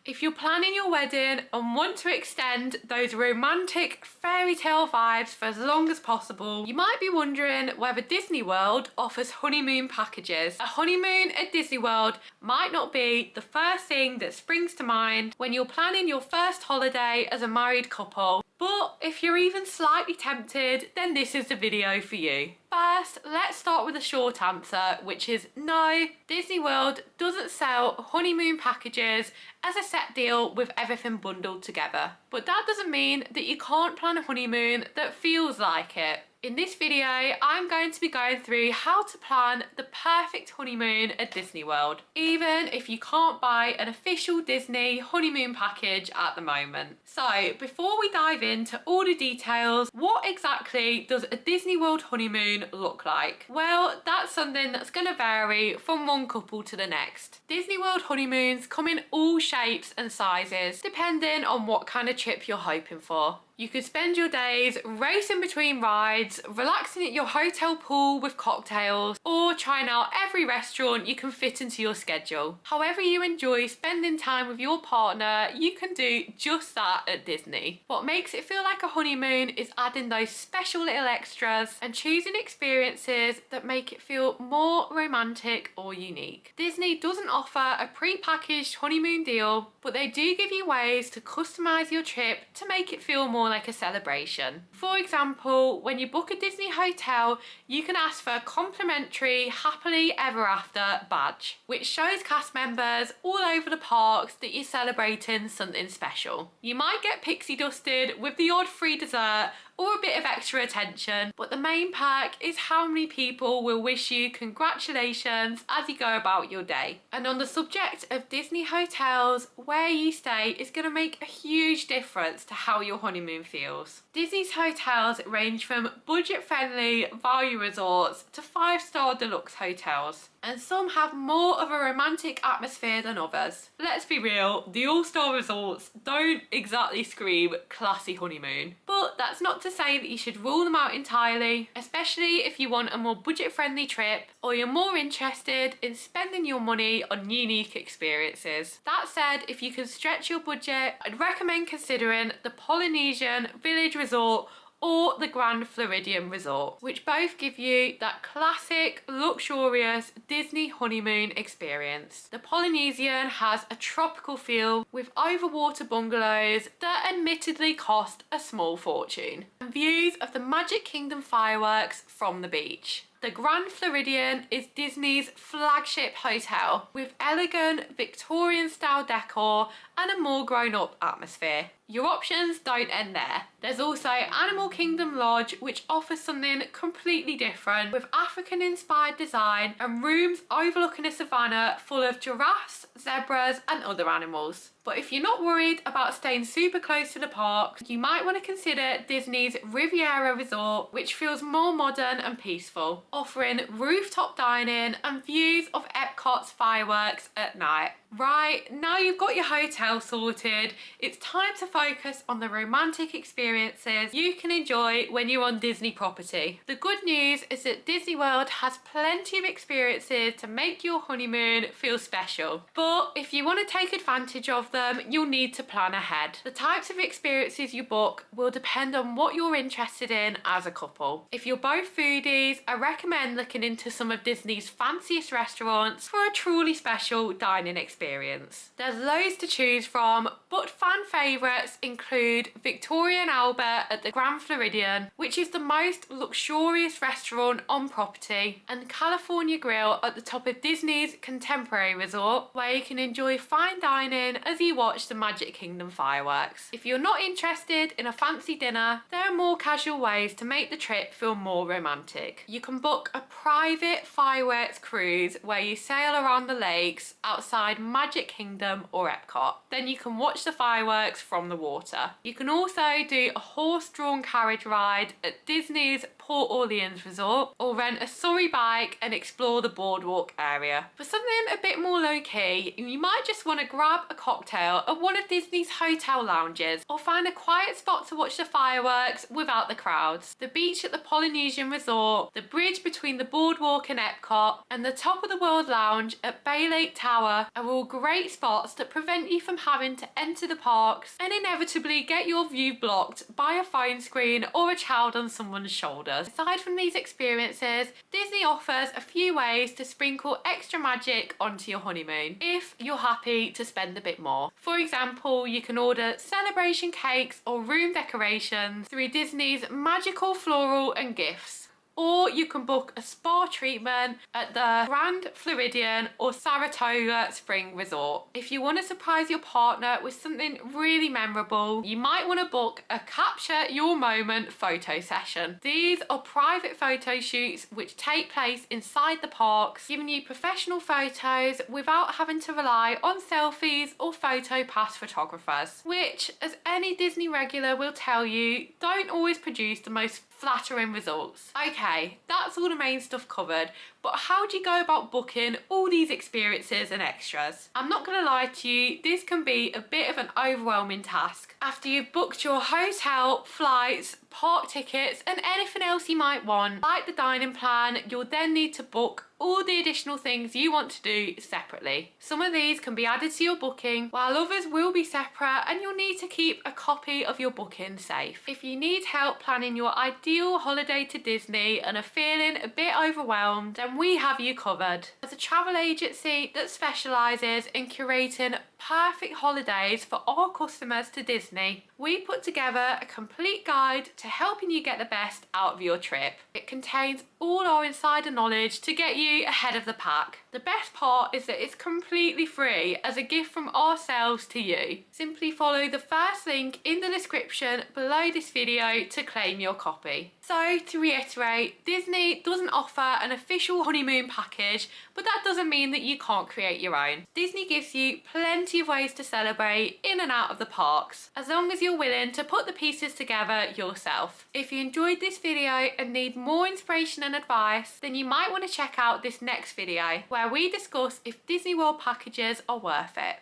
If you're planning your wedding and want to extend those romantic fairy tale vibes for as long as possible, you might be wondering whether Disney World offers honeymoon packages. A honeymoon at Disney World might not be the first thing that springs to mind when you're planning your first holiday as a married couple. But if you're even slightly tempted, then this is the video for you. First, let's start with a short answer, which is no, Disney World doesn't sell honeymoon packages as a set deal with everything bundled together. But that doesn't mean that you can't plan a honeymoon that feels like it. In this video, I'm going to be going through how to plan the perfect honeymoon at Disney World, even if you can't buy an official Disney honeymoon package at the moment. So before we dive into all the details, what exactly does a Disney World honeymoon look like? Well, that's something that's going to vary from one couple to the next. Disney World honeymoons come in all shapes and sizes, depending on what kind of trip you're hoping for. You could spend your days racing between rides, relaxing at your hotel pool with cocktails, or trying out every restaurant you can fit into your schedule. However you enjoy spending time with your partner, you can do just that at Disney. What makes it feel like a honeymoon is adding those special little extras and choosing experiences that make it feel more romantic or unique. Disney doesn't offer a pre-packaged honeymoon deal, but they do give you ways to customize your trip to make it feel more like a celebration. For example, when you book a Disney hotel, you can ask for a complimentary happily ever after badge, which shows cast members all over the parks that you're celebrating something special. You might get pixie dusted with the odd free dessert or a bit of extra attention, but the main perk is how many people will wish you congratulations as you go about your day. And on the subject of Disney hotels, where you stay is going to make a huge difference to how your honeymoon feels. Disney's hotels range from budget-friendly value resorts to 5-star deluxe hotels, and some have more of a romantic atmosphere than others. Let's be real, the all-star resorts don't exactly scream classy honeymoon, but that's not to say that you should rule them out entirely, especially if you want a more budget-friendly trip or you're more interested in spending your money on unique experiences. That said, if you can stretch your budget, I'd recommend considering the Polynesian Village Resort or the Grand Floridian Resort, which both give you that classic, luxurious Disney honeymoon experience. The Polynesian has a tropical feel with overwater bungalows that admittedly cost a small fortune, and views of the Magic Kingdom fireworks from the beach. The Grand Floridian is Disney's flagship hotel with elegant Victorian-style decor and a more grown-up atmosphere. Your options don't end there. There's also Animal Kingdom Lodge, which offers something completely different with African-inspired design and rooms overlooking a savannah full of giraffes, zebras and other animals. But if you're not worried about staying super close to the parks, you might want to consider Disney's Riviera Resort, which feels more modern and peaceful, offering rooftop dining and views of Epcot's fireworks at night. Right, now you've got your hotel sorted, it's time to focus on the romantic experiences you can enjoy when you're on Disney property. The good news is that Disney World has plenty of experiences to make your honeymoon feel special. But if you want to take advantage of them, you'll need to plan ahead. The types of experiences you book will depend on what you're interested in as a couple. If you're both foodies, I recommend looking into some of Disney's fanciest restaurants for a truly special dining experience. There's loads to choose from, but fan favourites include Victoria and Albert at the Grand Floridian, which is the most luxurious restaurant on property, and California Grill at the top of Disney's Contemporary Resort, where you can enjoy fine dining as you watch the Magic Kingdom fireworks. If you're not interested in a fancy dinner, there are more casual ways to make the trip feel more romantic. You can book a private fireworks cruise where you sail around the lakes outside Magic Kingdom or Epcot. Then you can watch the fireworks from the water. You can also do a horse-drawn carriage ride at Disney's Port Orleans resort, or rent a Surrey bike and explore the boardwalk area. For something a bit more low-key, you might just want to grab a cocktail at one of Disney's hotel lounges, or find a quiet spot to watch the fireworks without the crowds. The beach at the Polynesian resort, the bridge between the boardwalk and Epcot, and the top of the world lounge at Bay Lake Tower are all great spots that prevent you from having to enter the parks and inevitably get your view blocked by a phone screen or a child on someone's shoulders. Aside from these experiences, Disney offers a few ways to sprinkle extra magic onto your honeymoon if you're happy to spend a bit more. For example, you can order celebration cakes or room decorations through Disney's Magical Floral and Gifts. Or you can book a spa treatment at the Grand Floridian or Saratoga Spring Resort. If you want to surprise your partner with something really memorable, you might want to book a capture your moment photo session. These are private photo shoots which take place inside the parks, giving you professional photos without having to rely on selfies or photo pass photographers, which, as any Disney regular will tell you, don't always produce the most flattering results. Okay, that's all the main stuff covered, but how do you go about booking all these experiences and extras? I'm not gonna lie to you, this can be a bit of an overwhelming task. After you've booked your hotel, flights, park tickets, and anything else you might want, like the dining plan, you'll then need to book all the additional things you want to do separately. Some of these can be added to your booking, while others will be separate, and you'll need to keep a copy of your booking safe. If you need help planning your ideal holiday to Disney and are feeling a bit overwhelmed, then we have you covered. As a travel agency that specialises in curating perfect holidays for our customers to Disney, we put together a complete guide to helping you get the best out of your trip. It contains all our insider knowledge to get you ahead of the pack. The best part is that it's completely free as a gift from ourselves to you. Simply follow the first link in the description below this video to claim your copy. So to reiterate, Disney doesn't offer an official honeymoon package, but that doesn't mean that you can't create your own. Disney gives you plenty of ways to celebrate in and out of the parks, as long as you're willing to put the pieces together yourself. If you enjoyed this video and need more inspiration and advice, then you might want to check out this next video where we discuss if Disney World packages are worth it.